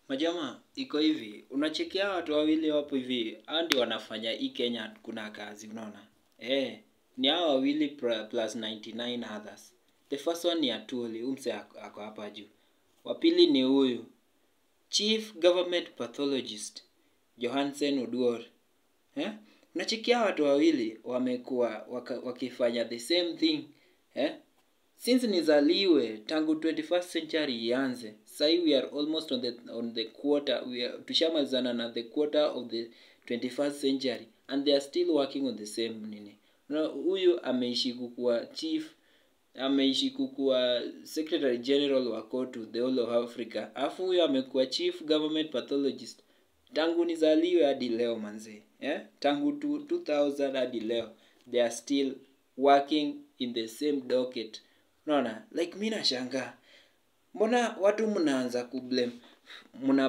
Majama, iko hivi, unachekia watu wawili wapo hivi, hao ndio wanafanya hii Kenya kuna kazi, unaona? Ni hao wawili plus 99 others. The first one ni Atuli, umse ako hapa juu. Wa pili ni huyu, Chief Government Pathologist, Johansen Oduor. Unachekia watu wawili, wamekuwa wakifanya the same thing. Since nizaliwe tangu 21st century ianze, sai we are almost on the quarter, tushamalizana na the quarter of the 21st century and they are still working on the same nini. Huyu ameishi kukuwa chief, ameishi kukuwa secretary general wa KOTU the whole of Africa. Afu huyu amekuwa chief government pathologist tangu nizaliwe hadi leo manze. Tangu 2000 hadi leo they are still working in the same docket. Unaona, like mimi nashangaa. Mbona watu mnaanza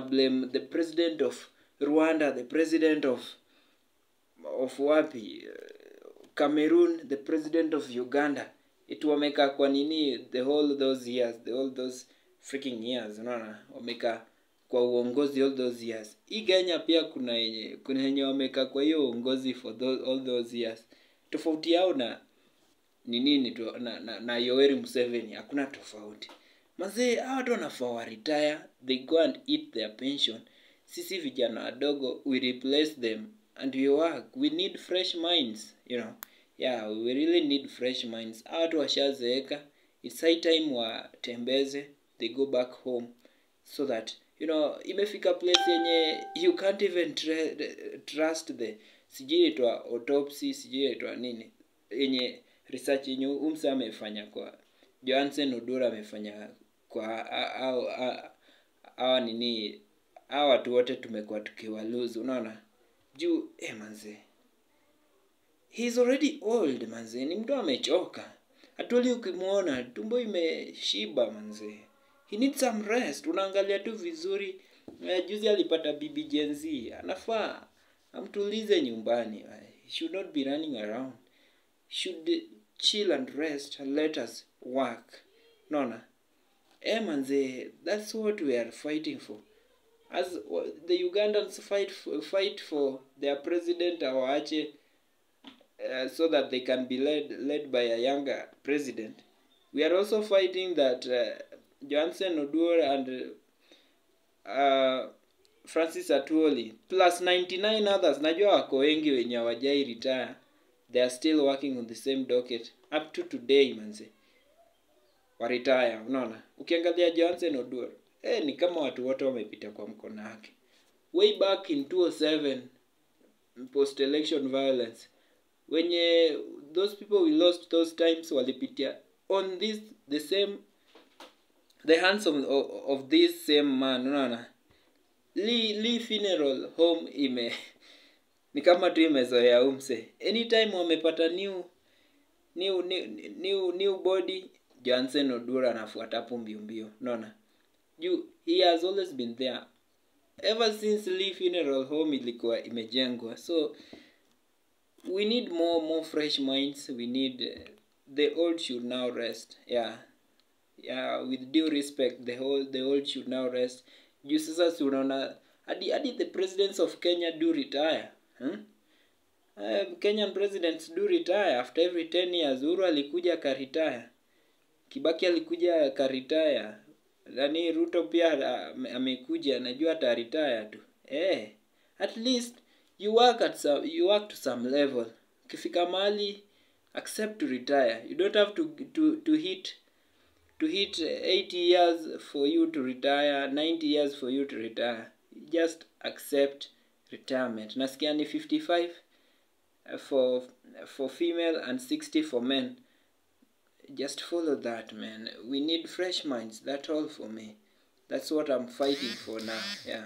blame the president of Rwanda, the president of wapi, Cameroon, the president of Uganda. Iti wameka kwa nini the whole those freaking years, unaona? Wameka kwa uongozi all those years. Hii Kenya pia kuna yenye wameka kwa hiyo uongozi for all those years. Tofauti yao na nini tu na Yoweri Museveni hakuna tofauti. Mazee hawa watu wanafaa retire, they go and eat their pension. Sisi vijana wadogo we replace them and we work. We need fresh minds, you know. Yeah, we really need fresh minds. Hawa watu washazeeka, it's high time watembeze, they go back home so that, you know, imefika place yenye you can't even trust the sijui itwa autopsy, sijui itwa nini yenye research yenye umsa amefanya kwa Johansen Oduor amefanya kwa hawa nini, hawa watu wote tumekuwa tukiwa lose, unaona? Juu manze, he's already old manze, ni mtu amechoka. Atuli ukimuona tumbo imeshiba manze, he needs some rest. Unaangalia tu vizuri, juzi alipata bibi Gen Z, anafaa amtulize nyumbani. He should not be running around, should chill and rest and let us work. Nona, manze, that's what we are fighting for. As the Ugandans fight for their president Awache, so that they can be led by a younger president, we are also fighting that Johansen Oduor and Francis Atwoli plus 99 others, najua wako wengi wenye hawajai retire, they are still working on the same docket up to today manze. Wa retire, unaona? Ukiangalia Johansen Oduor, ni kama watu wote wamepita kwa mkono wake. Way back in 2007, post election violence, wenye those people we lost those times walipitia on the hands of this same man, unaona? Lee funeral home ni kama tu imezoea umse. Anytime wamepata new body, Johansen Oduor anafuata hapo mbio, unaona? He has always been there ever since Lee funeral home ilikuwa imejengwa. So we need more fresh minds. We need the old should now rest. Yeah, with due respect, the old should now rest. Juu sasa si unaona hadi the presidents of Kenya do retire. Kenyan presidents do retire after every 10 years. Uhuru alikuja karetire, Kibaki alikuja karetire, Nani Ruto pia amekuja, najua ataretire tu. At least you work to some level. Ukifika mahali accept to retire. You don't have to hit 80 years for you to retire, 90 years for you to retire. Just accept retirement. Nasikia ni 55 for female and 60 for men. Just follow that, man. We need fresh minds. That's all for me. That's what I'm fighting for now. Yeah.